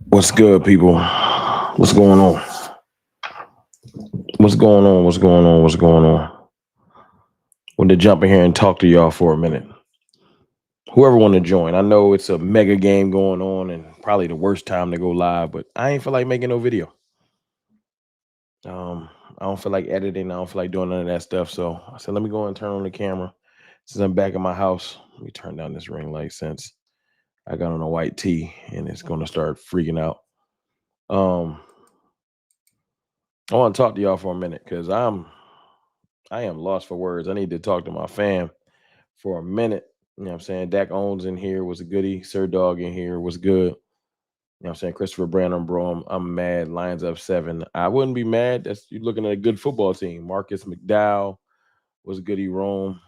What's good, people? What's going on? What's going on? What's going on? What's going on? Wanted to jump in here and talk to y'all for a minute. Whoever want to join, I know it's a mega game going on and probably the worst time to go live, but I ain't feel like making no video. I don't feel like editing. I don't feel like doing none of that stuff. So I said, let me go and turn on the camera. Since I'm back in my house, let me turn down this ring light since I got on a white tee and it's going to start freaking out. Um, I want to talk to y'all for a minute because I am lost for words. I need to talk to my fam for a minute. You know what I'm saying? Dak Owens in here was a goodie. Sir Dog in here was good. You know what I'm saying? Christopher Brandon, bro, I'm mad. Lions up 7. I wouldn't be mad. That's you looking at a good football team. Marcus McDowell was a goodie. Rome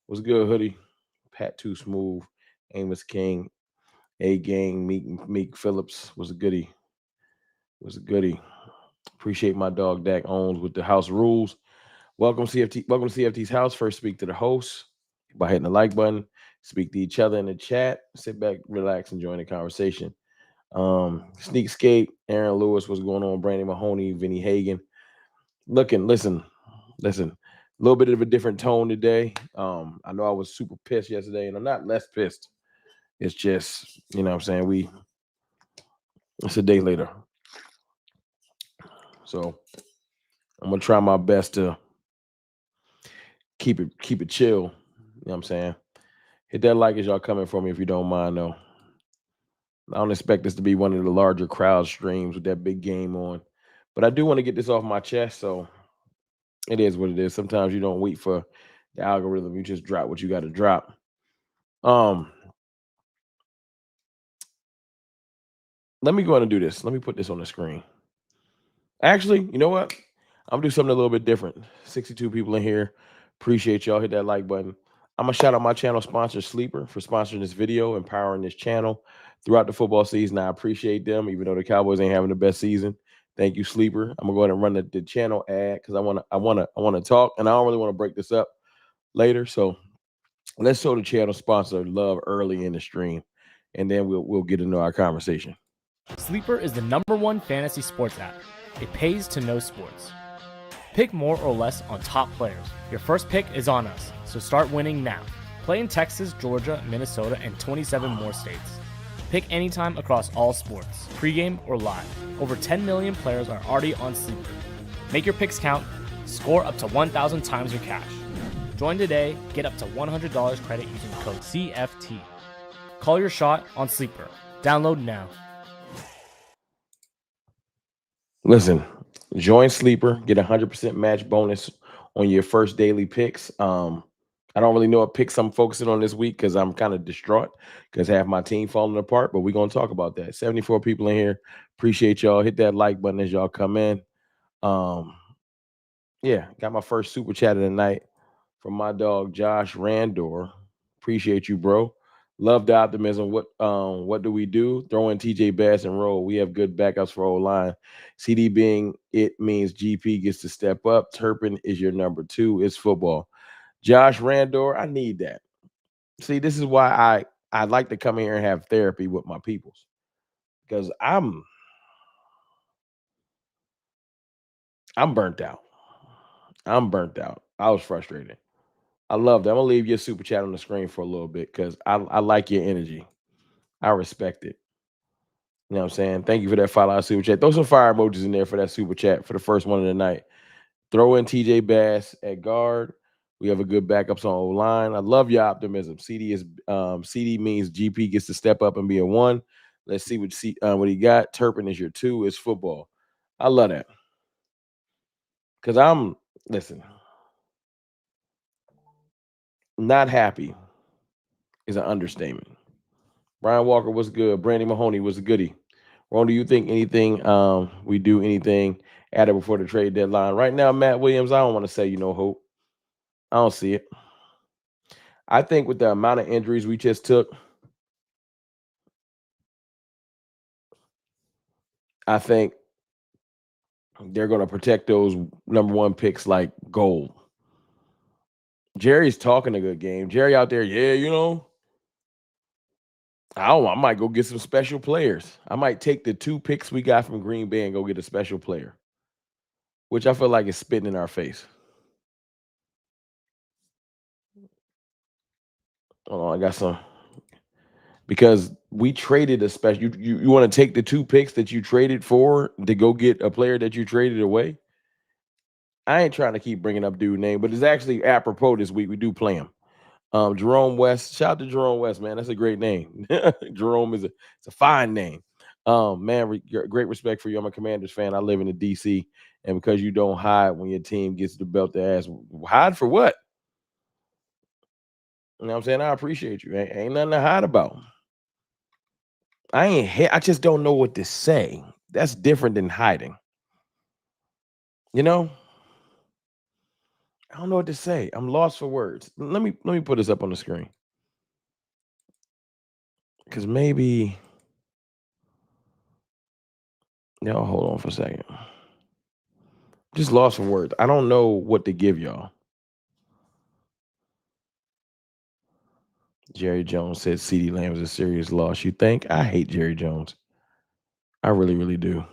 was good. Hoodie. Pat Too Smooth. Amos King. A Gang. Meek Phillips was a goodie. Was a goodie. Appreciate my dog Dak Owens with the house rules. Welcome CFT. Welcome to CFT's house. First, speak to the host by hitting the like button. Speak to each other in the chat. Sit back, relax, and join the conversation. Sneakscape, Aaron Lewis, what's going on? Brandon Mahoney, Vinny Hagan. Listen. A little bit of a different tone today. I know I was super pissed yesterday, and I'm not less pissed. It's just, you know what I'm saying? It's a day later. So I'm gonna try my best to keep it chill. You know what I'm saying? Hit that like as y'all coming for me if you don't mind though. I don't expect this to be one of the larger crowd streams with that big game on. But I do want to get this off my chest, so it is what it is. Sometimes you don't wait for the algorithm, you just drop what you got to drop. Um, Let me go ahead and do this. Let me put this on the screen. Actually, you know what? I'm gonna do something a little bit different. 62 people in here. Appreciate y'all. Hit that like button. I'm gonna shout out my channel sponsor, Sleeper, for sponsoring this video, empowering this channel throughout the football season. I appreciate them, even though the Cowboys ain't having the best season. Thank you, Sleeper. I'm gonna go ahead and run the channel ad because I wanna talk, and I don't really want to break this up later. So let's show the channel sponsor love early in the stream, and then we'll get into our conversation. Sleeper is the #1 fantasy sports app. It pays to know sports. Pick more or less on top players. Your first pick is on us, so start winning now. Play in Texas, Georgia, Minnesota, and 27 more states. Pick anytime across all sports, pregame or live. Over 10 million players are already on Sleeper. Make your picks count. Score up to 1,000 times your cash. Join today. Get up to $100 credit using code CFT. Call your shot on Sleeper. Download now. Listen, join Sleeper, get 100% match bonus on your first daily picks. I don't really know what picks I'm focusing on this week because I'm kind of distraught because half my team falling apart, but we're going to talk about that. 74 people in here. Appreciate y'all. Hit that like button as y'all come in. Yeah, got my first super chat of the night from my dog Josh Randor. Appreciate you, bro. Love the optimism. What do we do? Throw in TJ Bass and roll. We have good backups for O-line. CD being it means GP gets to step up. Turpin is your number 2. It's football. Josh Randor, I need that. See, this is why I like to come here and have therapy with my peoples. Because I'm burnt out. I'm burnt out. I was frustrated. I love that. I'm gonna leave your super chat on the screen for a little bit because I like your energy. I respect it. You know what I'm saying? Thank you for that $5 super chat. Throw some fire emojis in there for that super chat for the first one of the night. Throw in TJ Bass at guard. We have a good backups on O-line. I love your optimism. CD means GP gets to step up and be a 1. Let's see what he got. Turpin is your 2. It's football. I love that. Because listen, not happy is an understatement. Brian Walker was good. Brandon Mahoney was a goodie. Ron, do you think anything we do anything added before the trade deadline? Right now, Matt Williams, I don't want to say hope. I don't see it. I think with the amount of injuries we just took, I think they're going to protect those number 1 picks like gold. Jerry's talking a good game. Jerry out there, yeah, I might go get some special players. I might take the 2 picks we got from Green Bay and go get a special player, which I feel like is spitting in our face. Oh, I got some because we traded a special. You want to take the 2 picks that you traded for to go get a player that you traded away? I ain't trying to keep bringing up dude name, but it's actually apropos this week. We do play him. Jerome West. Shout out to Jerome West, man. That's a great name. Jerome it's a fine name. Man, great respect for you. I'm a Commanders fan. I live in the DC, and because you don't hide when your team gets the belt the ass, hide for what? You know what I'm saying? I appreciate you. Ain't nothing to hide about. I just don't know what to say. That's different than hiding. You know? I don't know what to say. I'm lost for words. Let me put this up on the screen. Cause maybe y'all hold on for a second. Just lost for words. I don't know what to give y'all. Jerry Jones said CeeDee Lamb is a serious loss. You think? I hate Jerry Jones. I really, really do.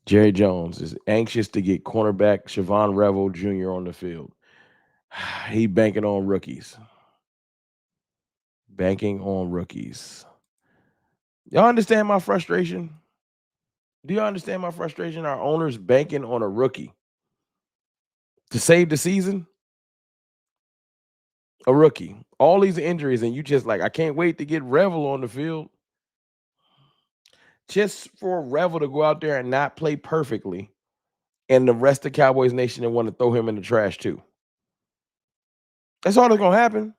Jerry Jones is anxious to get cornerback Siobhan Revel Jr. on the field. He banking on rookies. Banking on rookies. Y'all understand my frustration? Do y'all understand my frustration? Our owners banking on a rookie to save the season. A rookie. All these injuries, and you just like, I can't wait to get Revel on the field. Just for Revel to go out there and not play perfectly, and the rest of Cowboys Nation and want to throw him in the trash too. That's all that's gonna happen.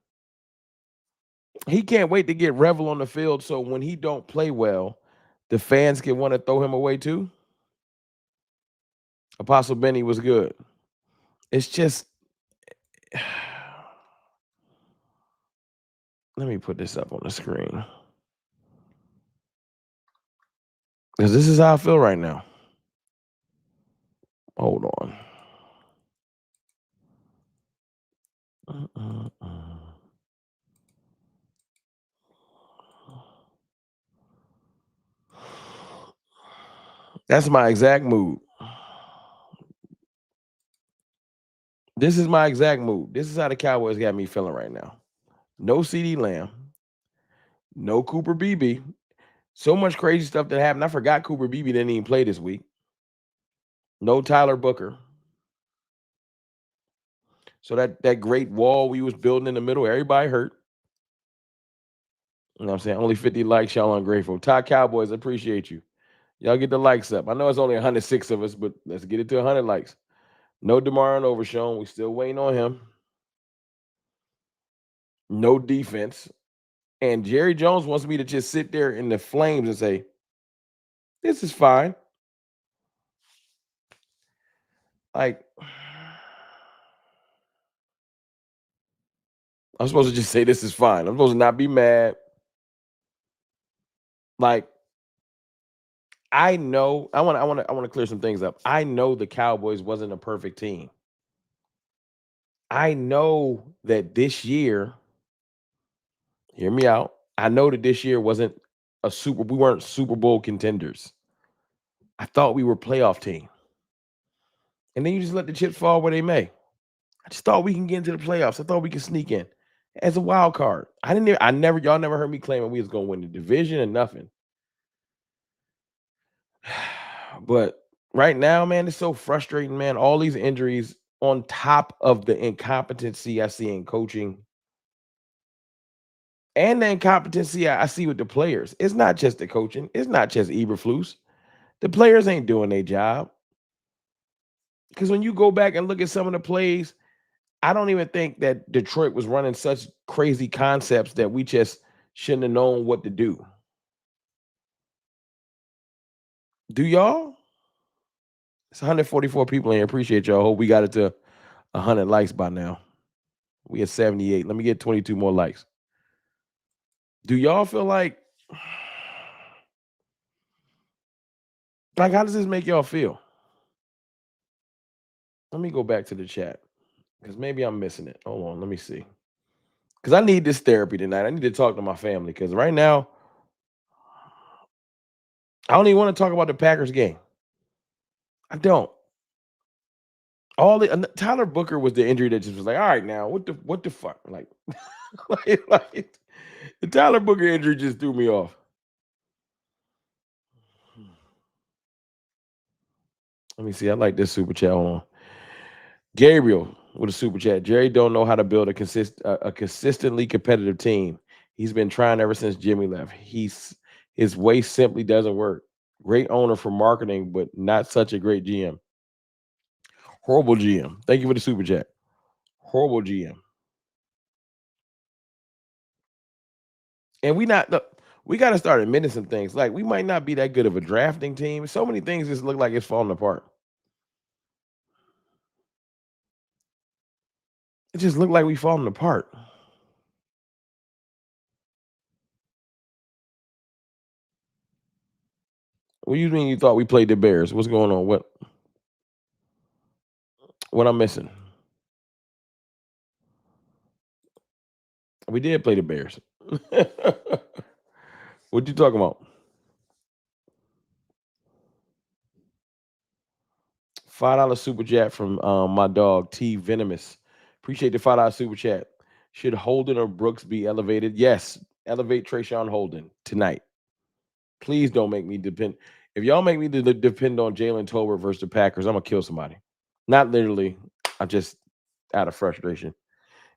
He can't wait to get Revel on the field, so when he don't play well, the fans can want to throw him away too. Apostle Benny was good. It's just let me put this up on the screen. Because this is how I feel right now. Hold on. That's my exact mood. This is my exact mood. This is how the Cowboys got me feeling right now. No CeeDee Lamb, no Cooper Beebe. So much crazy stuff that happened. I forgot Cooper Beebe didn't even play this week. No Tyler Booker. So that great wall we was building in the middle, everybody hurt. You know what I'm saying? Only 50 likes, y'all ungrateful. Top Cowboys, appreciate you. Y'all get the likes up. I know it's only 106 of us, but let's get it to 100 likes. No DeMar and Overshown. We still waiting on him. No defense. And Jerry Jones wants me to just sit there in the flames and say, this is fine. Like, I'm supposed to just say this is fine. I'm supposed to not be mad. Like, I know I want to clear some things up. I know the Cowboys wasn't a perfect team. I know that this year, hear me out. I know that this year wasn't we weren't Super Bowl contenders. I thought we were a playoff team. And then you just let the chips fall where they may. I just thought we can get into the playoffs. I thought we could sneak in as a wild card. Y'all never heard me claiming we was gonna win the division or nothing. But right now, man, it's so frustrating, man. All these injuries on top of the incompetency I see in coaching and the incompetency I see with the players. It's not just the coaching. It's not just Eberflus. The players ain't doing their job. Because when you go back and look at some of the plays, I don't even think that Detroit was running such crazy concepts that we just shouldn't have known what to do. Do y'all? It's 144 people in here. Appreciate y'all. Hope we got it to 100 likes by now. We at 78. Let me get 22 more likes. Do y'all feel like how does this make y'all feel? Let me go back to the chat because maybe I'm missing it. Hold on, let me see. Because I need this therapy tonight. I need to talk to my family because right now I don't even want to talk about the Packers game. I don't. Tyler Booker was the injury that just was like, all right, now what the fuck, like, like the Tyler Booker injury just threw me off. Let me see. I like this super chat. Hold on. Gabriel with a super chat. Jerry don't know how to build a consistently competitive team. He's been trying ever since Jimmy left. His way simply doesn't work. Great owner for marketing, but not such a great GM. Horrible GM. Thank you for the super chat. Horrible GM. And we got to start admitting some things. Like we might not be that good of a drafting team. So many things just look like it's falling apart. It just looked like we falling apart. What do you mean you thought we played the Bears? What's going on? What I'm missing? We did play the Bears. What you talking about? $5 super chat from my dog T Venomous. Appreciate the $5 super chat. Should Holden or Brooks be elevated? Yes, elevate Trayshawn Holden tonight. Please don't make me depend. If y'all make me depend on Jalen Tolbert versus the Packers, I'm gonna kill somebody. Not literally. I'm just out of frustration.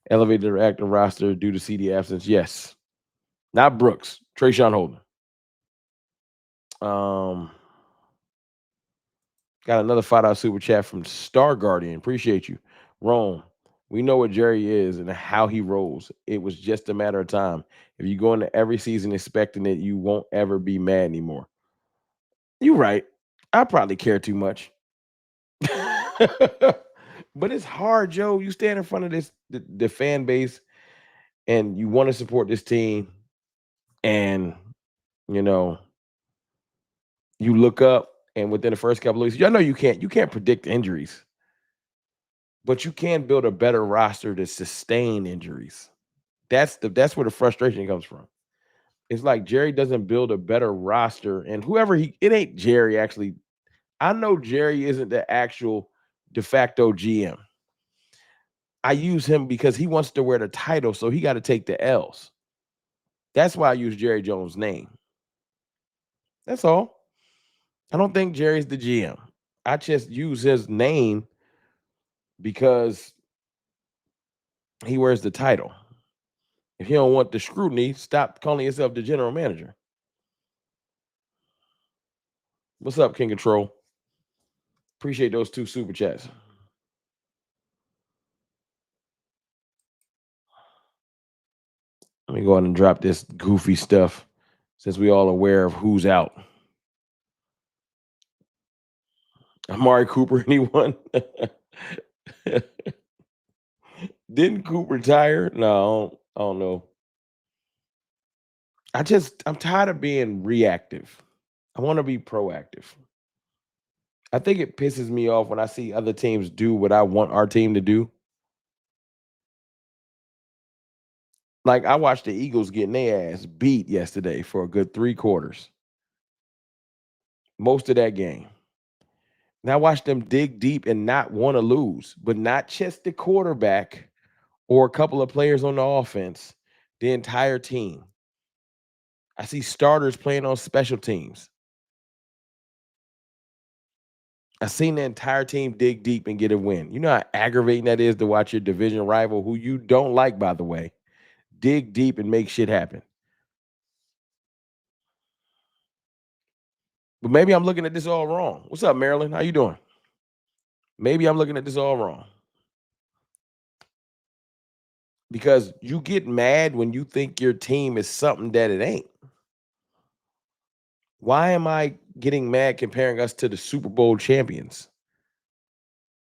Elevated their active roster due to CD absence. Yes, not Brooks. Trayshawn Holden. Got another $5 super chat from Star Guardian. Appreciate you. Rome. We know what Jerry is and how he rolls. It was just a matter of time. If you go into every season expecting it, you won't ever be mad anymore. You're right. I probably care too much. But it's hard, Joe. You stand in front of the fan base and you want to support this team, and you know, you look up and within the first couple of weeks, I know you can't predict injuries, but you can build a better roster to sustain injuries. That's where the frustration comes from. It's like Jerry doesn't build a better roster, and it ain't Jerry actually. I know Jerry isn't the actual de facto GM. I use him because he wants to wear the title, so he got to take the L's. That's why I use Jerry Jones' name. That's all. I don't think Jerry's the GM. I just use his name because he wears the title. If you don't want the scrutiny, stop calling yourself the general manager. What's up, King Control? Appreciate those 2 super chats. Let me go ahead and drop this goofy stuff since we all aware of who's out. Amari Cooper, anyone? Didn't Cooper retire? No, I don't know. I'm tired of being reactive. I want to be proactive. I think it pisses me off when I see other teams do what I want our team to do. Like I watched the Eagles getting their ass beat yesterday for a good 3 quarters. Most of that game. And I watched them dig deep and not want to lose, but not just the quarterback or a couple of players on the offense, the entire team. I see starters playing on special teams. I seen the entire team dig deep and get a win. You know how aggravating that is to watch your division rival, who you don't like, by the way, dig deep and make shit happen. But maybe I'm looking at this all wrong. What's up, Marilyn? How you doing? Maybe I'm looking at this all wrong. Because you get mad when you think your team is something that it ain't. Why am I getting mad comparing us to the Super Bowl champions?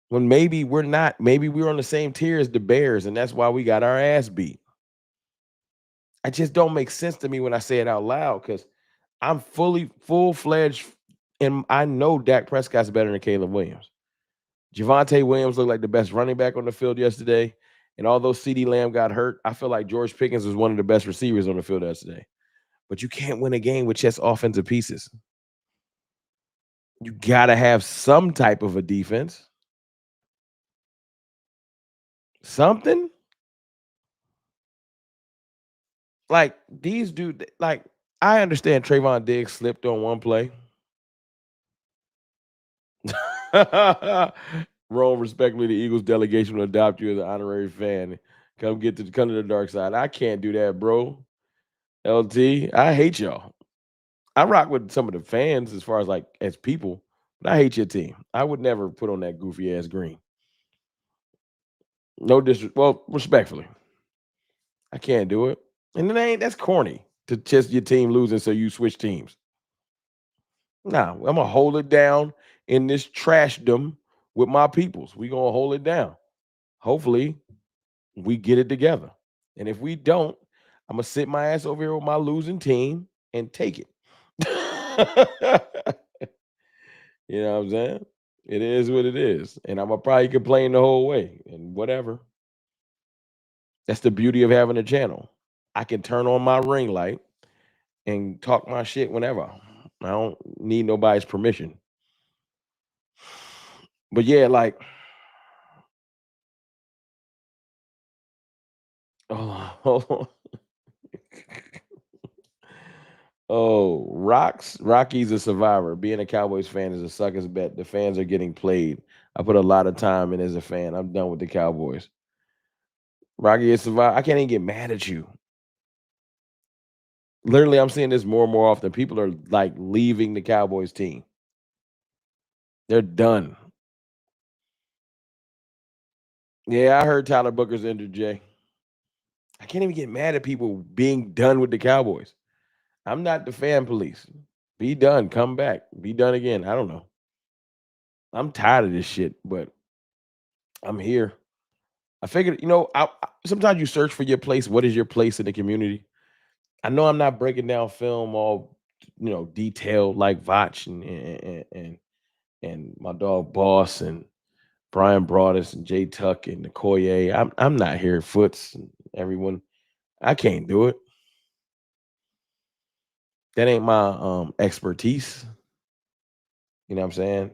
When maybe we're not, maybe we're on the same tier as the Bears, and that's why we got our ass beat. It just don't make sense to me when I say it out loud because I'm full-fledged, and I know Dak Prescott's better than Caleb Williams. Javonte Williams looked like the best running back on the field yesterday. And although CeeDee Lamb got hurt, I feel like George Pickens was one of the best receivers on the field yesterday. But you can't win a game with just offensive pieces. You got to have some type of a defense. Something. Like these dudes, like I understand Trayvon Diggs slipped on one play. Rome, respectfully, the Eagles delegation will adopt you as an honorary fan. Come to the dark side. I can't do that, bro. LT, I hate y'all. I rock with some of the fans as far as like as people, but I hate your team. I would never put on that goofy ass green. No disrespect. Well, respectfully, I can't do it. And it ain't that's corny to just your team losing so you switch teams. Nah, I'm gonna hold it down in this trashdom with my peoples. We gonna hold it down. Hopefully, we get it together. And if we don't, I'm gonna sit my ass over here with my losing team and take it. You know what I'm saying? It is what it is. And I'm gonna probably complain the whole way and whatever. That's the beauty of having a channel. I can turn on my ring light and talk my shit whenever. I don't need nobody's permission. But yeah, like, oh, oh, Rocky's a survivor. Being a Cowboys fan is a sucker's bet. The fans are getting played. I put a lot of time in as a fan. I'm done with the Cowboys. Rocky is survivor. I can't even get mad at you. Literally, I'm seeing this more and more often. People are like leaving the Cowboys team. They're done. Yeah, I heard Tyler Booker's injured, Jay. I can't even get mad at people being done with the Cowboys. I'm not the fan police. Be done. Come back. Be done again. I don't know. I'm tired of this shit, but I'm here. I figured, sometimes you search for your place. What is your place in the community? I know I'm not breaking down film all, detailed like Vach and my dog Boss and Brian Broadus and Jay Tuck and Nicoye. I'm not here, Foots and everyone. I can't do it. That ain't my expertise. You know what I'm saying?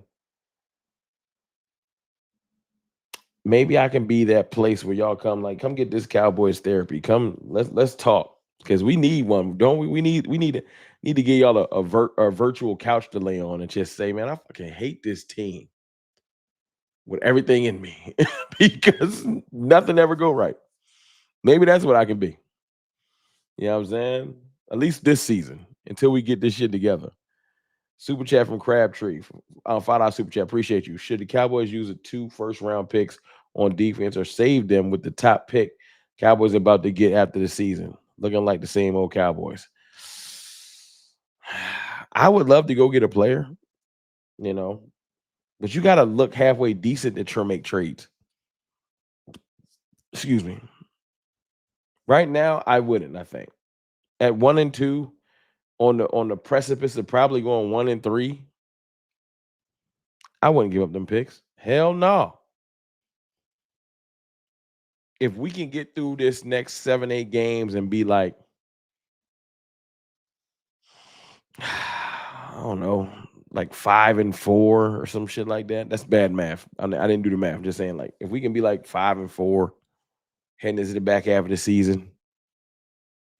Maybe I can be that place where y'all come get this Cowboys therapy. Come, let's talk because we need one, don't we? We need to give y'all a virtual couch to lay on and just say, man, I fucking hate this team with everything in me because nothing ever go right. Maybe that's what I can be. You know what I'm saying? At least this season until we get this shit together. Super chat from Crabtree. $5 super chat. Appreciate you. Should the Cowboys use a 2 first-round picks on defense or save them with the top pick Cowboys about to get after the season? Looking like the same old Cowboys. I would love to go get a player, but you got to look halfway decent to make trades. Excuse me. Right now, I wouldn't. I think at 1 and 2, on the precipice of probably going 1 and 3, I wouldn't give up them picks. Hell no. If we can get through this next 7-8 games and be like, I don't know, like 5 and 4 or some shit like that. That's bad math. I didn't do the math. I'm just saying, like, if we can be like 5 and 4 heading into the back half of the season,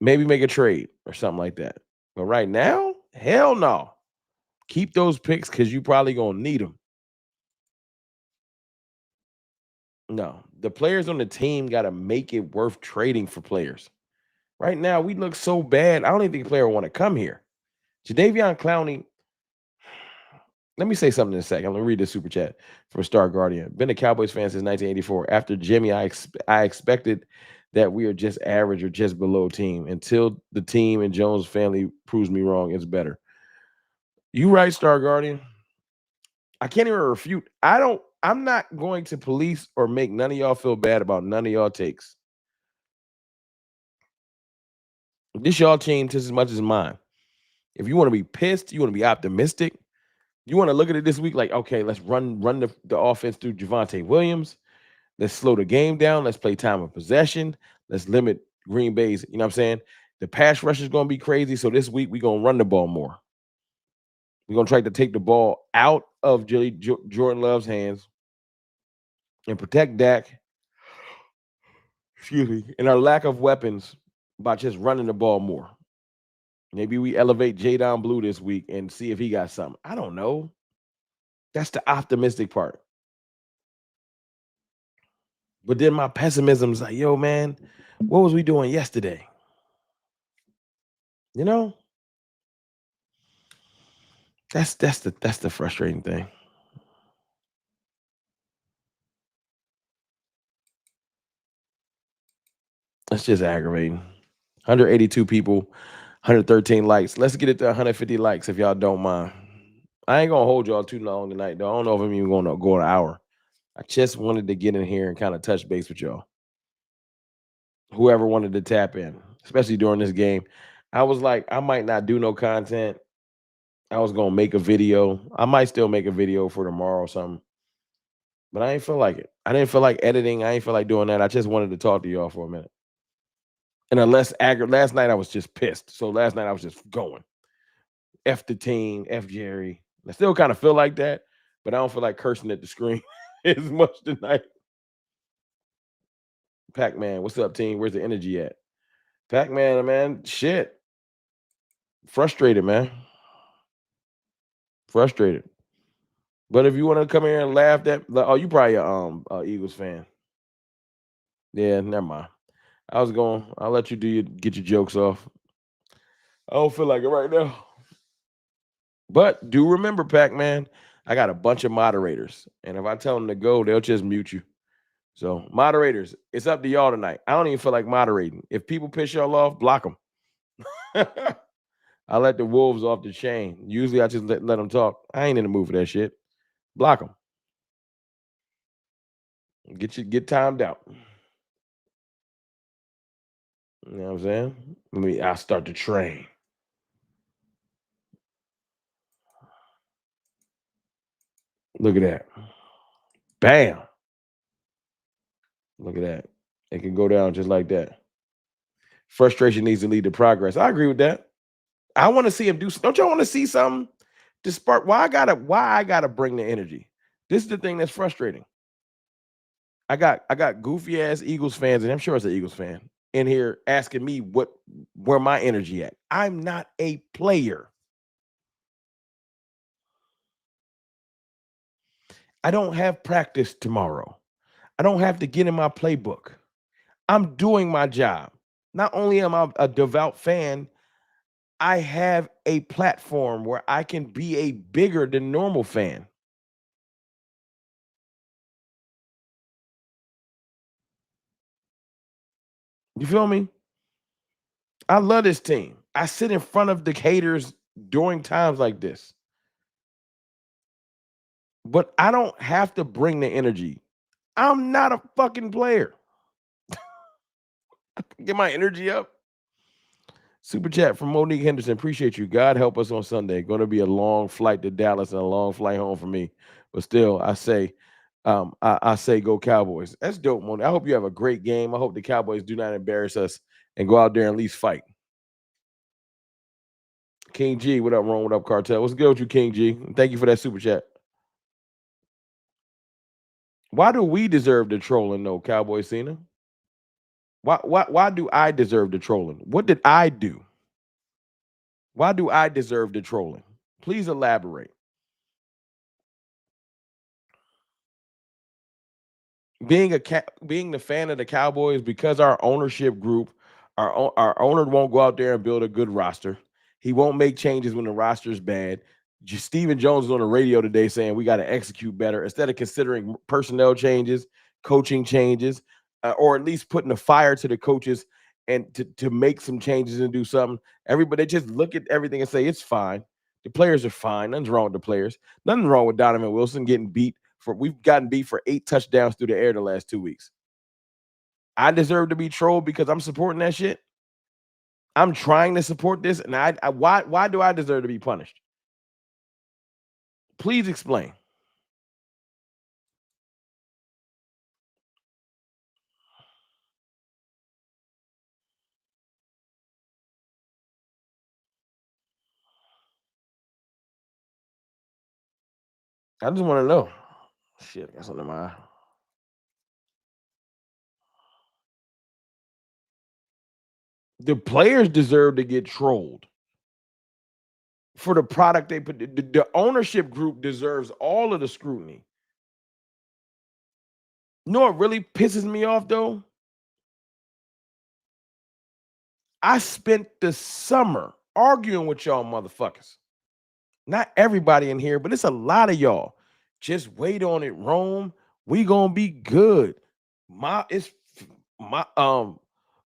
maybe make a trade or something like that. But right now, hell no. Keep those picks because you probably gonna need them. No, the players on the team got to make it worth trading for players. Right now, we look so bad. I don't even think a player want to come here. Jadeveon Clowney. Let me say something in a second. Let me read this super chat from Star Guardian. Been a Cowboys fan since 1984. After Jimmy, I expected that we are just average or just below team until the team and Jones family proves me wrong. It's better. You right, Star Guardian. I can't even refute. I'm not going to police or make none of y'all feel bad about none of y'all takes. This y'all team just as much as mine. If you want to be pissed, you want to be optimistic, You want to look at it this week like, okay, let's run the offense through Javonte Williams. Let's slow the game down. Let's play time of possession. Let's limit Green Bay's, you know what I'm saying? The pass rush is going to be crazy. So this week we're going to run the ball more. We're going to try to take the ball out of Jordan Love's hands and protect Dak, excuse me, and our lack of weapons by just running the ball more. Maybe we elevate Jadon Blue this week and see if he got something. I don't know. That's the optimistic part. But then my pessimism is like, yo, man, what was we doing yesterday? You know? That's the frustrating thing. That's just aggravating. 182 people, 113 likes. Let's get it to 150 likes if y'all don't mind. I ain't gonna hold y'all too long tonight, though. I don't know if I'm even gonna go an hour. I just wanted to get in here and kind of touch base with y'all. Whoever wanted to tap in, especially during this game. I was like, I might not do no content. I was gonna make a video. I might still make a video for tomorrow or something. But I ain't feel like it. I didn't feel like editing. I ain't feel like doing that. I just wanted to talk to y'all for a minute. And last night I was just pissed. So last night I was just going. F the team, F Jerry. I still kind of feel like that, but I don't feel like cursing at the screen as much tonight. Pac-Man, what's up, team? Where's the energy at? Pac-Man, man, shit. Frustrated, man. Frustrated. But if you want to come here and laugh oh, you probably a Eagles fan. Yeah, never mind. I'll let you get your jokes off. I don't feel like it right now. But do remember, Pac-Man, I got a bunch of moderators. And if I tell them to go, they'll just mute you. So, moderators, it's up to y'all tonight. I don't even feel like moderating. If people piss y'all off, block them. I let the wolves off the chain. Usually I just let them talk. I ain't in the mood for that shit. Block them. Get timed out. You know what I'm saying? I'll start the train. Look at that. Bam. Look at that. It can go down just like that. Frustration needs to lead to progress. I agree with that. I want to see him do. Don't y'all want to see something to spark? Why I gotta bring the energy? This is the thing that's frustrating. I got goofy ass Eagles fans, and I'm sure it's an Eagles fan in here asking me where my energy at. I'm not a player. I don't have practice tomorrow. I don't have to get in my playbook. I'm doing my job. Not only am I a devout fan, I have a platform where I can be a bigger than normal fan. You feel me? I love this team. I sit in front of the haters during times like this. But I don't have to bring the energy. I'm not a fucking player. Get my energy up. Super chat from Monique Henderson. Appreciate you. God help us on Sunday. Going to be a long flight to Dallas and a long flight home for me. But still, I say go Cowboys. That's dope, Monique. I hope you have a great game. I hope the Cowboys do not embarrass us and go out there and at least fight. King G, what up, Ron? What up, Cartel? What's good with you, King G? Thank you for that super chat. Why do we deserve the trolling, though, Cowboy Cena? Why do I deserve the trolling? What did I do? Why do I deserve the trolling? Please elaborate. Being the fan of the Cowboys, because our ownership group, our owner won't go out there and build a good roster. He won't make changes when the roster is bad. Stephen Jones was on the radio today saying we got to execute better instead of considering personnel changes, coaching changes, or at least putting a fire to the coaches and to make some changes and do something. Everybody just look at everything and say it's fine. The players are fine. Nothing's wrong with the players. Nothing wrong with Donovan Wilson getting beat. We've gotten beat for 8 touchdowns through the air the last 2 weeks. I deserve to be trolled because I'm supporting that shit. I'm trying to support this, and why do I deserve to be punished? Please explain. I just want to know. Shit, I got something in my eye. The players deserve to get trolled for the product they put. The ownership group deserves all of the scrutiny. You know what really pisses me off though? I spent the summer arguing with y'all motherfuckers. Not everybody in here, but it's a lot of y'all. Just wait on it, Rome. We gonna be good. It's my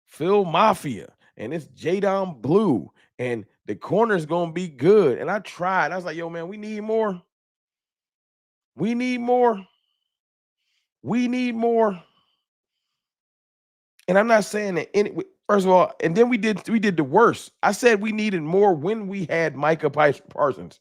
Phil Mafia and it's Jadon Blue and the corner's gonna be good. And I tried. I was like, yo, man, we need more. We need more. We need more. And I'm not saying that first of all, and then we did the worst. I said we needed more when we had Micah Parsons.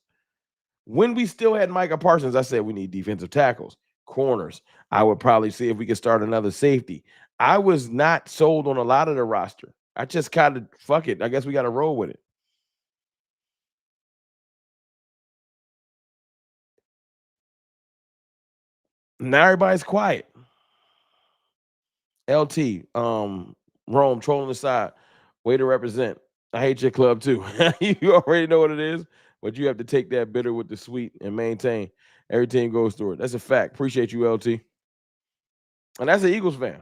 When we still had Micah Parsons, I said we need defensive tackles, corners. I would probably see if we could start another safety. I was not sold on a lot of the roster. I just kind of fuck it. I guess we got to roll with it. Now everybody's quiet. LT, Rome trolling the side. Way to represent. I hate your club too. You already know what it is, but you have to take that bitter with the sweet and maintain. Every team goes through it. That's a fact. Appreciate you, LT. And that's an Eagles fan.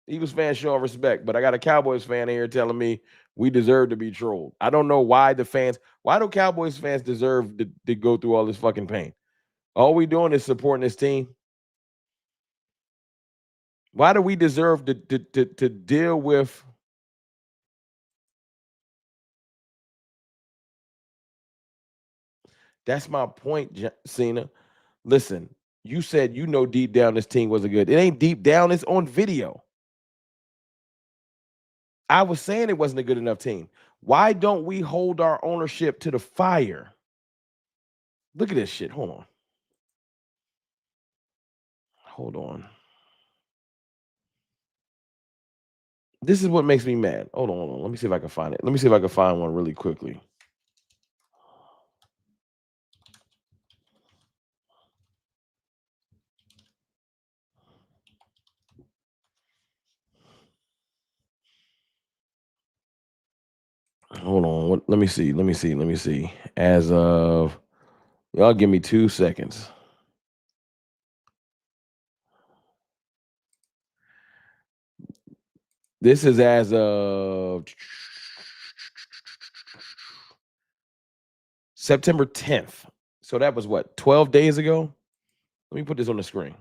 Eagles fans showing respect, but I got a Cowboys fan here telling me we deserve to be trolled. I don't know why why do Cowboys fans deserve to go through all this fucking pain? All we doing is supporting this team. Why do we deserve to deal with? That's my point, Cena. Listen, you said you know deep down this team wasn't good. It ain't deep down, it's on video. I was saying it wasn't a good enough team. Why don't we hold our ownership to the fire? Look at this shit. Hold on. Hold on. This is what makes me mad. Hold on. Let me see if I can find it. Let me see if I can find one really quickly. Hold on. Let me see. As of y'all give me 2 seconds. This is as of September 10th. So that was what, 12 days ago? Let me put this on the screen.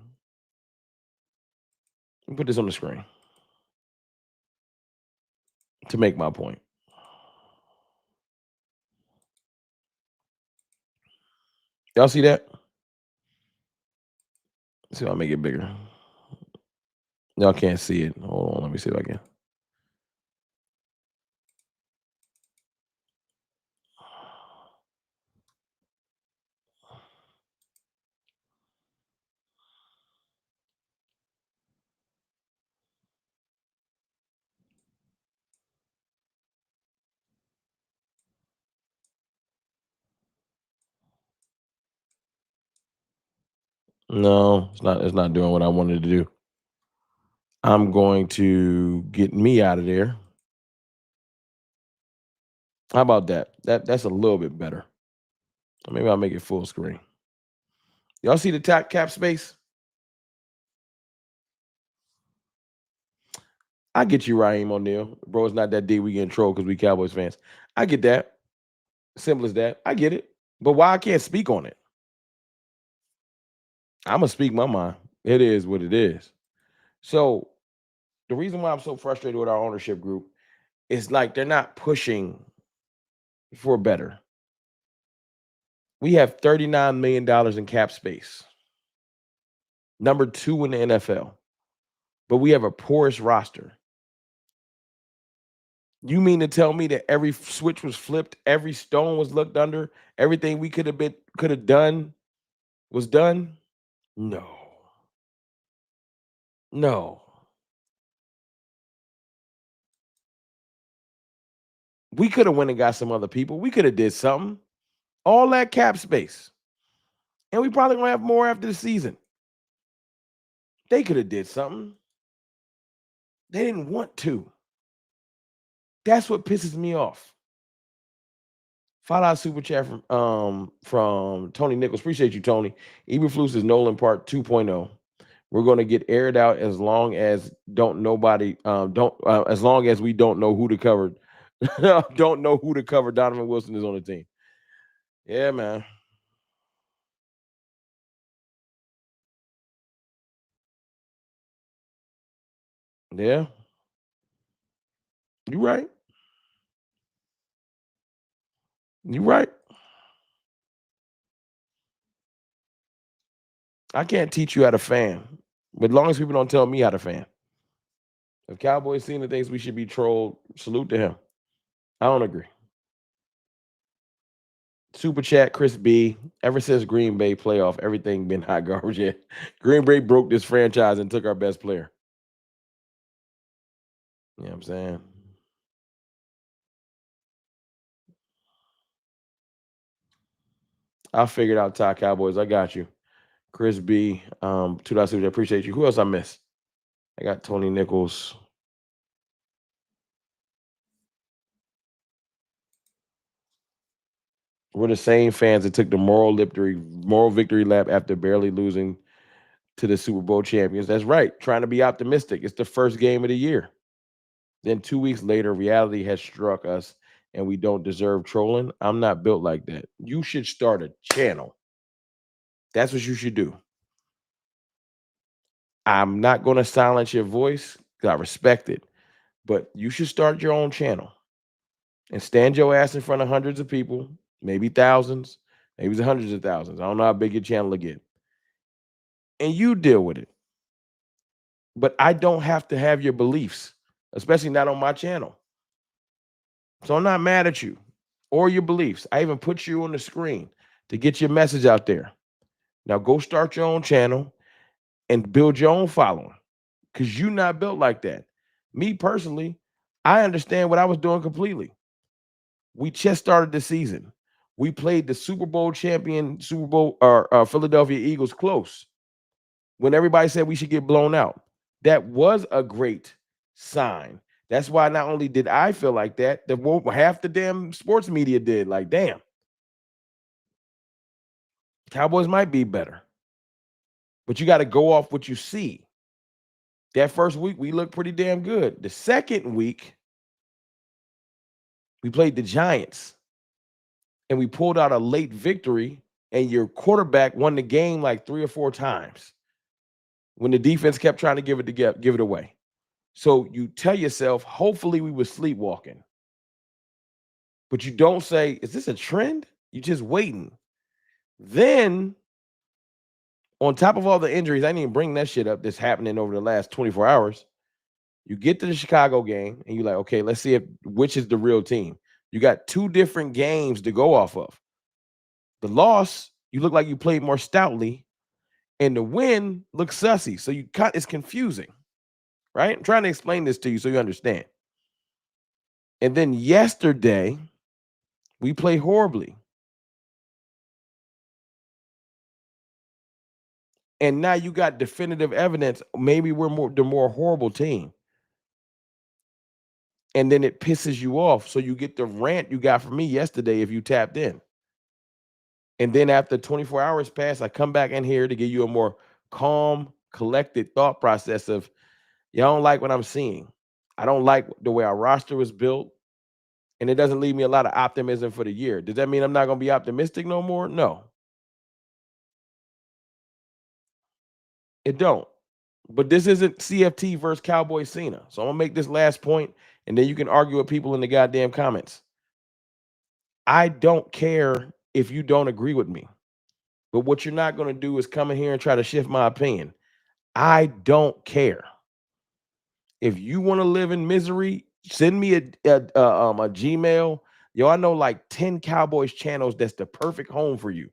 Let me put this on the screen to make my point. Y'all see that? Let's see if I make it bigger. Y'all can't see it. Hold on. Let me see if I can. No, it's not doing what I wanted to do. I'm going to get me out of there. How about that? That's a little bit better. Maybe I'll make it full screen. Y'all see the cap space? I get you, Raheem O'Neal. Bro, it's not that deep. We getting trolled because we Cowboys fans. I get that. Simple as that. I get it. But why I can't speak on it? I'm gonna speak my mind. It is what it is. So the reason why I'm so frustrated with our ownership group is like they're not pushing for better. We have $39 million in cap space. Number 2 in the NFL. But we have a porous roster. You mean to tell me that every switch was flipped, every stone was looked under, everything we could have done was done? No. No. We could have went and got some other people. We could have did something. All that cap space. And we probably gonna have more after the season. They could have did something. They didn't want to. That's what pisses me off. $5 super chat from Tony Nichols. Appreciate you, Tony. Eberflus is Nolan Part 2.0. We're going to get aired out as long as as long as we don't know who to cover. Don't know who to cover. Donovan Wilson is on the team. Yeah, man. Yeah, you right. You right. I can't teach you how to fan, but as long as people don't tell me how to fan. If Cowboys seen the things we should be trolled, salute to him. I don't agree. Super chat, Chris B. Ever since Green Bay playoff, everything been hot garbage. Yeah. Green Bay broke this franchise and took our best player. You know what I'm saying? I figured out Ty Cowboys. I got you. Chris B. $2 super chat. Appreciate you. Who else I missed? I got Tony Nichols. We're the same fans that took the moral victory lap after barely losing to the Super Bowl champions. That's right. Trying to be optimistic. It's the first game of the year. Then 2 weeks later, reality has struck us and we don't deserve trolling. I'm not built like that. You should start a channel. That's what you should do. I'm not going to silence your voice because I respect it, but you should start your own channel and stand your ass in front of hundreds of people, maybe thousands, maybe it's hundreds of thousands. I don't know how big your channel will get. And you deal with it. But I don't have to have your beliefs, especially not on my channel. So I'm not mad at you or your beliefs. I even put you on the screen to get your message out there. Now go start your own channel and build your own following because you're not built like that. Me personally, I understand what I was doing completely. We just started the season. We played the Super Bowl champion, Philadelphia Eagles close when everybody said we should get blown out. That was a great sign. That's why not only did I feel like that, half the damn sports media did. Like, damn, Cowboys might be better. But you got to go off what you see. That first week, we looked pretty damn good. The second week, we played the Giants and we pulled out a late victory, and your quarterback won the game like 3 or 4 times when the defense kept trying to give it away. So you tell yourself, hopefully we were sleepwalking. But you don't say, is this a trend? You're just waiting. Then, on top of all the injuries, I didn't even bring that shit up that's happening over the last 24 hours. You get to the Chicago game and you're like, okay, let's see which is the real team. You got 2 different games to go off of. The loss, you look like you played more stoutly, and the win looks sussy. So it's confusing, right? I'm trying to explain this to you so you understand. And then yesterday, we play horribly. And now you got definitive evidence. Maybe we're the more horrible team. And then it pisses you off. So you get the rant you got from me yesterday if you tapped in. And then after 24 hours pass, I come back in here to give you a more calm, collected thought process of, you don't like what I'm seeing. I don't like the way our roster was built. And it doesn't leave me a lot of optimism for the year. Does that mean I'm not going to be optimistic no more? No, it don't. But this isn't CFT versus Cowboy Cena. So I'm going to make this last point, and then you can argue with people in the goddamn comments. I don't care if you don't agree with me. But what you're not going to do is come in here and try to shift my opinion. I don't care. If you want to live in misery, send me a Gmail. Yo, I know like 10 Cowboys channels that's the perfect home for you.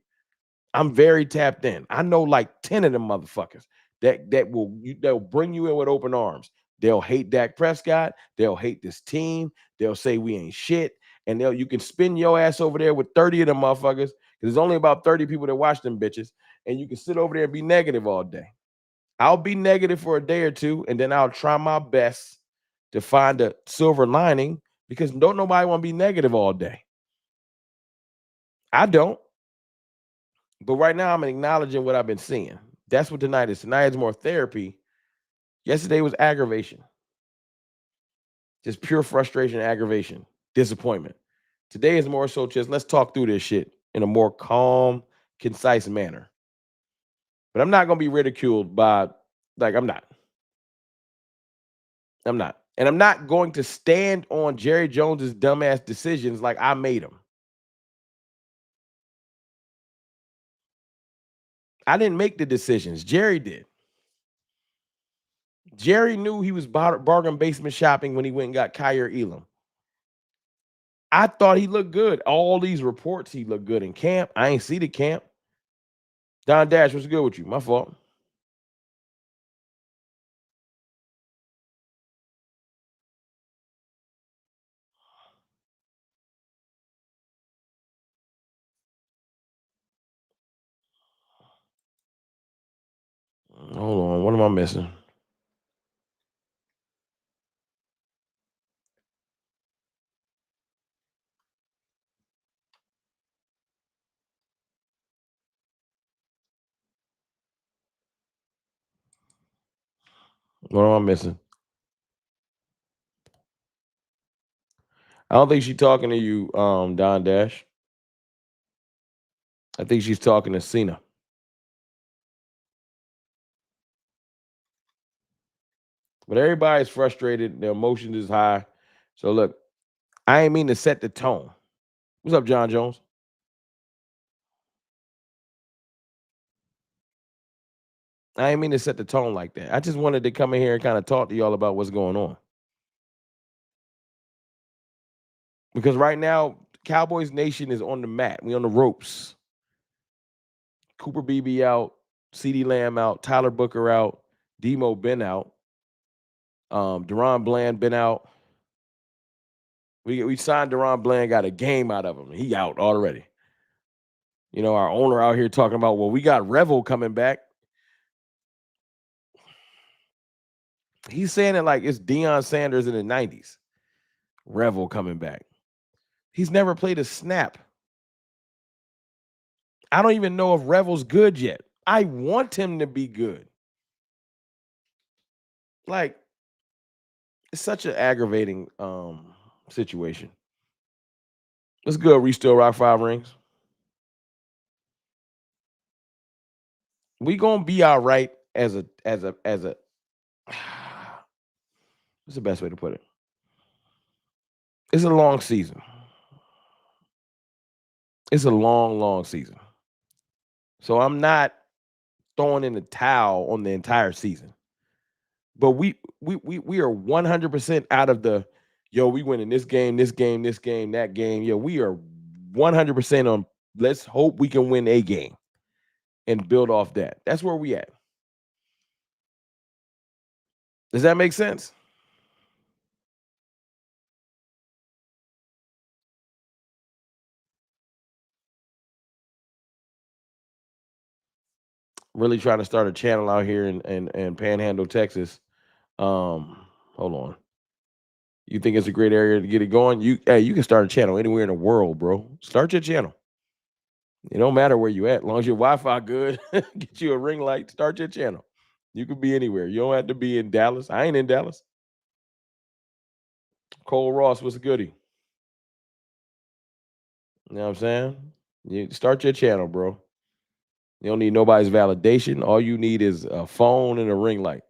I'm very tapped in. I know like 10 of them motherfuckers they'll bring you in with open arms. They'll hate Dak Prescott. They'll hate this team. They'll say we ain't shit. And you can spin your ass over there with 30 of them motherfuckers because there's only about 30 people that watch them bitches. And you can sit over there and be negative all day. I'll be negative for a day or two, and then I'll try my best to find a silver lining because don't nobody want to be negative all day. I don't. But right now I'm acknowledging what I've been seeing. That's what tonight is. Tonight is more therapy. Yesterday was aggravation. Just pure frustration, aggravation, disappointment. Today is more so just let's talk through this shit in a more calm, concise manner. But I'm not going to be ridiculed by, like, I'm not. I'm not. And I'm not going to stand on Jerry Jones's dumbass decisions like I made them. I didn't make the decisions. Jerry did. Jerry knew he was bargain basement shopping when he went and got Kyer Elam. I thought he looked good. All these reports, he looked good in camp. I ain't see the camp. Don Dash, what's good with you? My fault. Hold on. What am I missing? What am I missing? I don't think she's talking to you, Don Dash. I think she's talking to Cena. But everybody's frustrated. Their emotions is high. So look, I ain't mean to set the tone. What's up, John Jones? I ain't mean to set the tone like that. I just wanted to come in here and kind of talk to y'all about what's going on. Because right now, Cowboys Nation is on the mat. We on the ropes. Cooper Beebe out, CeeDee Lamb out, Tyler Booker out, Demo been out, Deron Bland been out. We signed Deron Bland, got a game out of him. He out already. You know, our owner out here talking about, well, we got Revel coming back. He's saying it like it's Deion Sanders in the 90s. Revel coming back. He's never played a snap. I don't even know if Revel's good yet. I want him to be good. Like, it's such an aggravating situation. Let's go. We still rock 5 rings. We gonna be all right as a what's the best way to put it? It's a long season. It's a long, long season. So I'm not throwing in the towel on the entire season. But we are 100% out of the we winning this game, this game, this game, that game. Yeah, we are 100% on let's hope we can win a game and build off that. That's where we at. Does that make sense? Really trying to start a channel out here in Panhandle, Texas. Hold on. You think it's a great area to get it going? You can start a channel anywhere in the world, bro. Start your channel. It don't matter where you at, as long as your Wi-Fi good, get you a ring light, start your channel. You could be anywhere. You don't have to be in Dallas. I ain't in Dallas. Cole Ross, what's the goodie? You know what I'm saying? You start your channel, bro. You don't need nobody's validation. All you need is a phone and a ring light.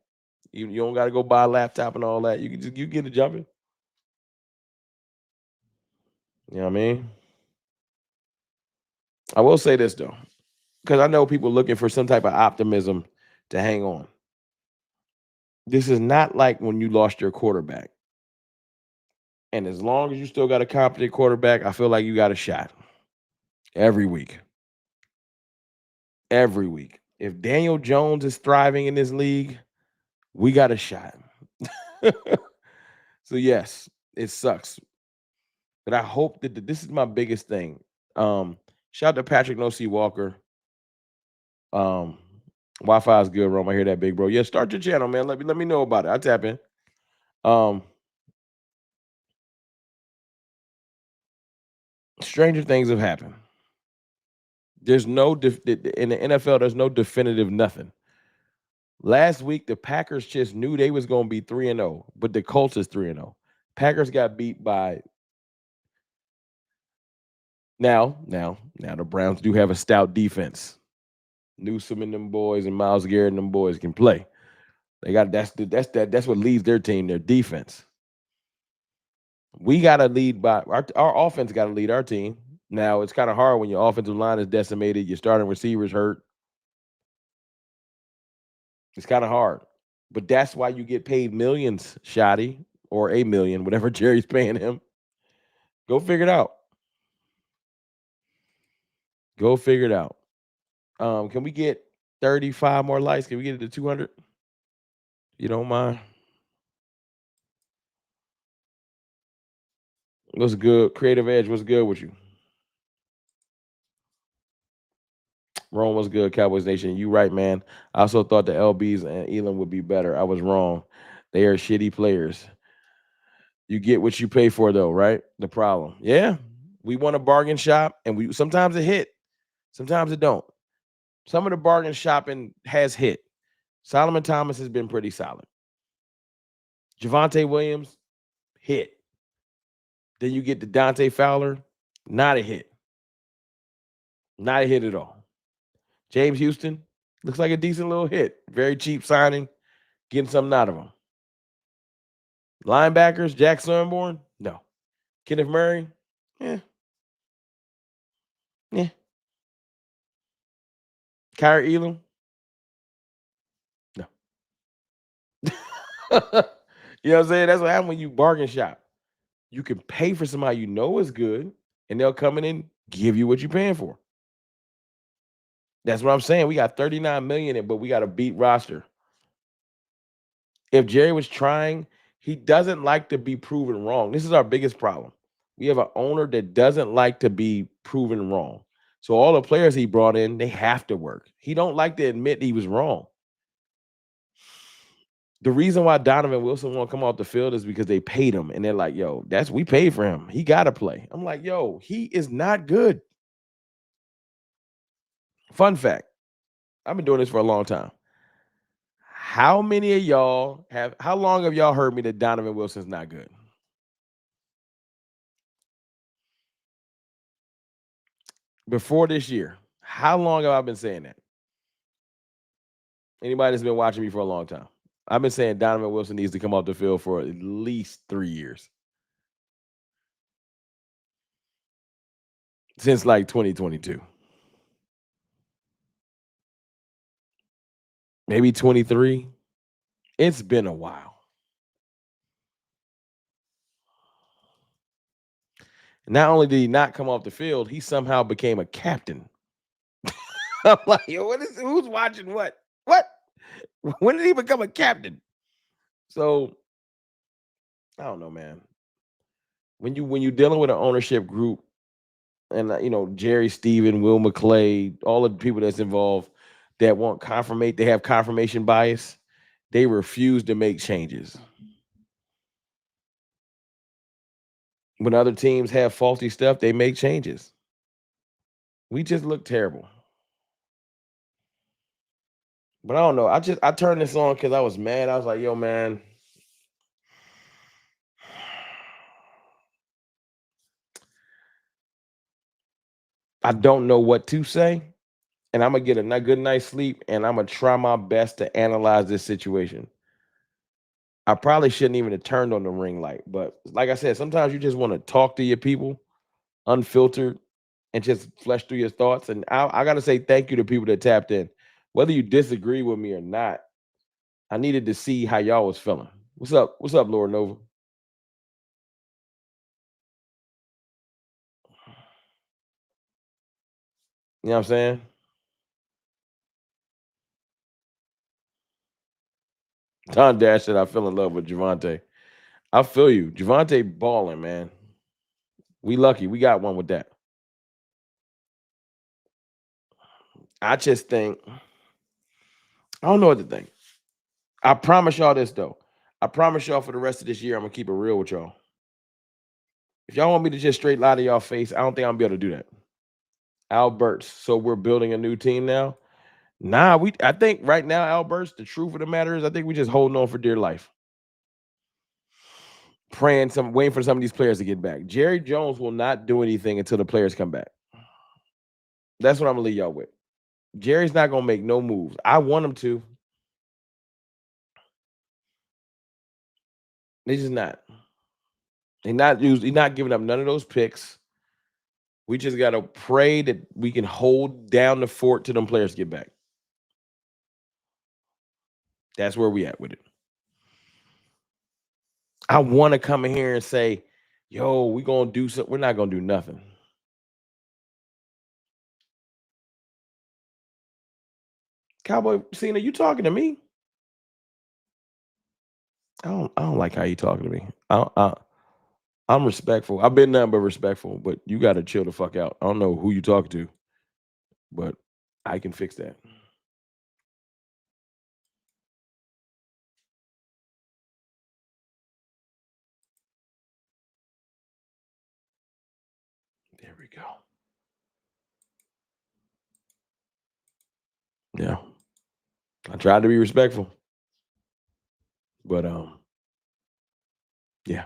You don't got to go buy a laptop and all that. You can just you get it jumping. You know what I mean? I will say this though, because I know people looking for some type of optimism to hang on. This is not like when you lost your quarterback. And as long as you still got a competent quarterback, I feel like you got a shot every week. every week. If Daniel Jones is thriving in this league, we got a shot. So yes, it sucks, but I hope that this is my biggest thing. Shout out to Patrick No C Walker. Um, Wi-Fi is good, Rome. I hear that, big bro. Yeah, start your channel, man. Let me know about it. I tap in. Um, Stranger things have happened. There's no in the NFL. There's no definitive nothing. Last week, the Packers just knew they was going to be 3-0, but the Colts is 3-0. Packers got beat by now. The Browns do have a stout defense. Newsome and them boys and Myles Garrett and them boys can play. They got that's what leads their team, their defense. We got to lead by our offense. Got to lead our team. Now it's kind of hard when your offensive line is decimated. Your starting receivers hurt. It's kind of hard, but that's why you get paid millions, Shotty, or a million, whatever Jerry's paying him. Go figure it out. Go figure it out. Can we get 35 more likes? Can we get it to 200? You don't mind? What's good? Creative Edge, what's good with you? Rome, what's good? Cowboys Nation, you right, man. I also thought the LBs and Elam would be better. I was wrong. They are shitty players. You get what you pay for, though, right? The problem. Yeah. We want a bargain shop, and we sometimes it hit, sometimes it don't. Some of the bargain shopping has hit. Solomon Thomas has been pretty solid. Javonte Williams, hit. Then you get the Dante Fowler, not a hit. Not a hit at all. James Houston, looks like a decent little hit. Very cheap signing, getting something out of him. Linebackers, Jack Surnborn, no. Kenneth Murray, yeah. Yeah. Kyrie Elam, no. You know what I'm saying? That's what happens when you bargain shop. You can pay for somebody you know is good, and they'll come in and give you what you're paying for. That's what I'm saying. We got 39 million in, but we got a beat roster. If Jerry was trying, he doesn't like to be proven wrong. This is our biggest problem. We have an owner that doesn't like to be proven wrong. So all the players he brought in, they have to work. He don't like to admit he was wrong. The reason why Donovan Wilson won't come off the field is because they paid him, and they're like, "Yo, we paid for him. He got to play." I'm like, "Yo, he is not good." Fun fact: I've been doing this for a long time. How many of y'all have? How long have y'all heard me that Donovan Wilson's not good? Before this year, how long have I been saying that? Anybody that's been watching me for a long time. I've been saying Donovan Wilson needs to come off the field for at least 3 years. Since like 2022. Maybe 23. It's been a while. Not only did he not come off the field, he somehow became a captain. I'm like, yo, who's watching what? What? When did he become a captain? So I don't know, man. When you're dealing with an ownership group and Jerry Steven, Will McClay, all of the people that's involved that want they have confirmation bias. They refuse to make changes. When other teams have faulty stuff, they make changes. We just look terrible. But I don't know. I turned this on because I was mad. I was like, yo, man. I don't know what to say. And I'm gonna get a good night's sleep, and I'm gonna try my best to analyze this situation. I probably shouldn't even have turned on the ring light, but like I said, sometimes you just want to talk to your people unfiltered and just flesh through your thoughts. And I got to say thank you to people that tapped in. Whether you disagree with me or not, I needed to see how y'all was feeling. What's up? What's up, Lord Nova? You know what I'm saying? Don Dash said, I fell in love with Javante. I feel you. Javante balling, man. We lucky. We got one with that. I just think, I don't know what to think. I promise y'all this, though. I promise y'all for the rest of this year, I'm going to keep it real with y'all. If y'all want me to just straight lie to y'all face, I don't think I'm going to be able to do that. Alberts. So we're building a new team now. Nah, I think right now, Alberts, the truth of the matter is I think we just holding on for dear life. Waiting for some of these players to get back. Jerry Jones will not do anything until the players come back. That's what I'm gonna leave y'all with. Jerry's not gonna make no moves. I want him to. He's just not. He's not giving up none of those picks. We just gotta pray that we can hold down the fort till them players get back. That's where we at with it. I want to come in here and say, yo, we gonna do something. We're not gonna do nothing. Cowboy Cena, you talking to me? I don't like how you talking to me. I'm respectful. I've been nothing but respectful, but you got to chill the fuck out. I don't know who you talking to, but I can fix that. There we go. Yeah. I tried to be respectful, but yeah.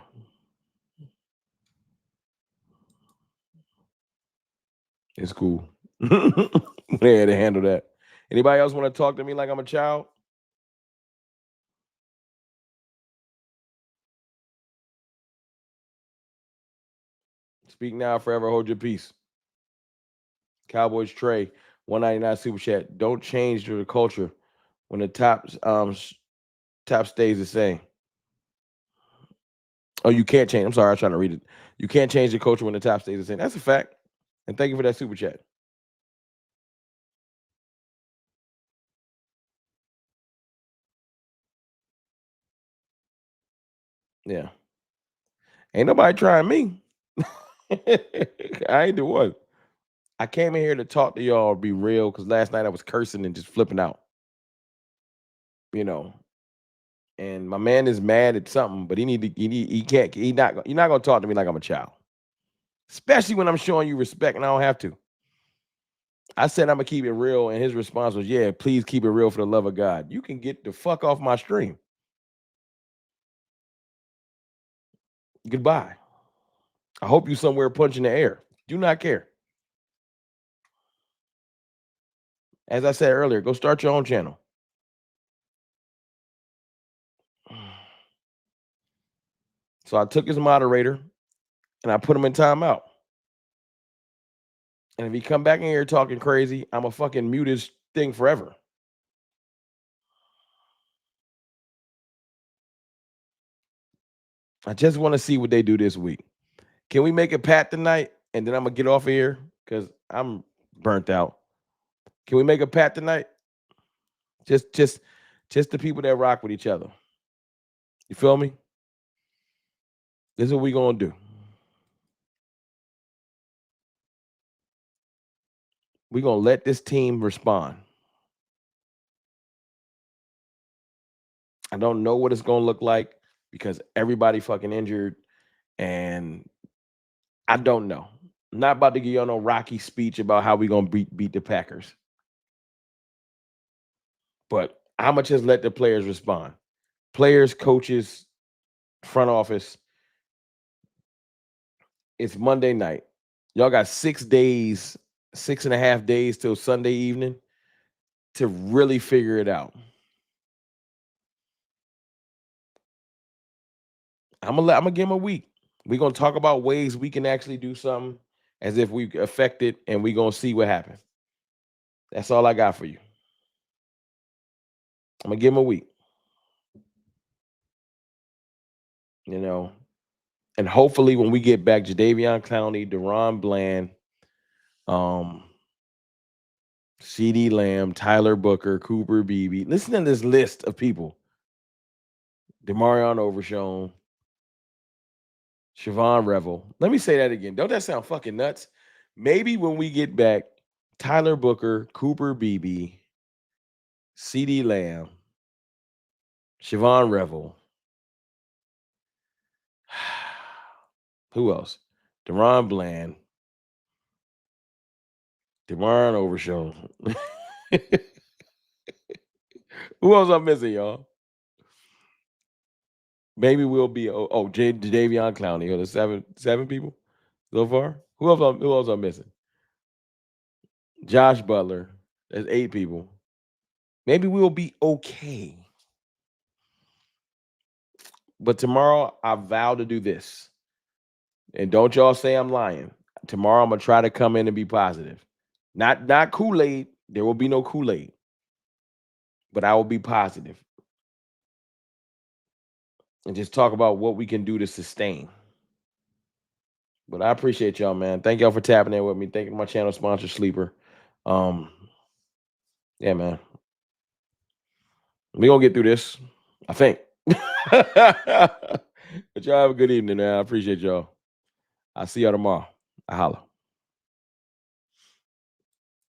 It's cool. They had to handle that. Anybody else want to talk to me like I'm a child? Speak now, forever hold your peace. Cowboys Trey, 199 super chat. Don't change the culture when the top stays the same. Oh, you can't change. I'm sorry, I was trying to read it. You can't change the culture when the top stays the same. That's a fact. And thank you for that super chat. Yeah. Ain't nobody trying me. I ain't the one. I came in here to talk to y'all, be real, because last night I was cursing and just flipping out. You know. And my man is mad at something, but you're not gonna talk to me like I'm a child. Especially when I'm showing you respect and I don't have to. I said I'm gonna keep it real, and his response was, yeah, please keep it real for the love of God. You can get the fuck off my stream. Goodbye. I hope you somewhere punching the air. Do not care. As I said earlier, go start your own channel. So I took his moderator and I put him in timeout. And if he come back in here talking crazy, I'm a fucking mute his thing forever. I just want to see what they do this week. Can we make a pat tonight? And then I'm gonna get off of here because I'm burnt out. Can we make a pat tonight? Just the people that rock with each other. You feel me? This is what we gonna do. We're gonna let this team respond. I don't know what it's gonna look like because everybody fucking injured, and I don't know. I'm not about to give you no rocky speech about how we gonna beat the Packers. But how much just let the players respond? Players, coaches, front office. It's Monday night. Y'all got 6 days, 6.5 days till Sunday evening to really figure it out. I'm gonna give him a week. We're gonna talk about ways we can actually do something as if we affect it, and we're gonna see what happens. That's all I got for you. I'm gonna give him a week. You know, and hopefully when we get back, Jadeveon Clowney, Deron Bland, CD Lamb, Tyler Booker, Cooper Beebe. Listen to this list of people. Demarion Overshown, Siobhan Revel. Let me say that again. Don't that sound fucking nuts? Maybe when we get back, Tyler Booker, Cooper Beebe, CeeDee Lamb, Siobhan Revel. Who else? Deron Bland, Demarion Overshown. Who else I'm missing, y'all? Maybe we'll be Jadeveon Clowney. There's seven people so far. Who else I'm missing? Josh Butler. There's 8 people. Maybe we'll be okay. But tomorrow I vow to do this. And don't y'all say I'm lying. Tomorrow I'm gonna try to come in and be positive. Not Kool-Aid. There will be no Kool-Aid. But I will be positive. And just talk about what we can do to sustain. But I appreciate y'all, man. Thank y'all for tapping in with me. Thank you to my channel sponsor, Sleeper. Yeah, man. We gonna get through this, I think. But y'all have a good evening, man. I appreciate y'all. I'll see y'all tomorrow. I holla.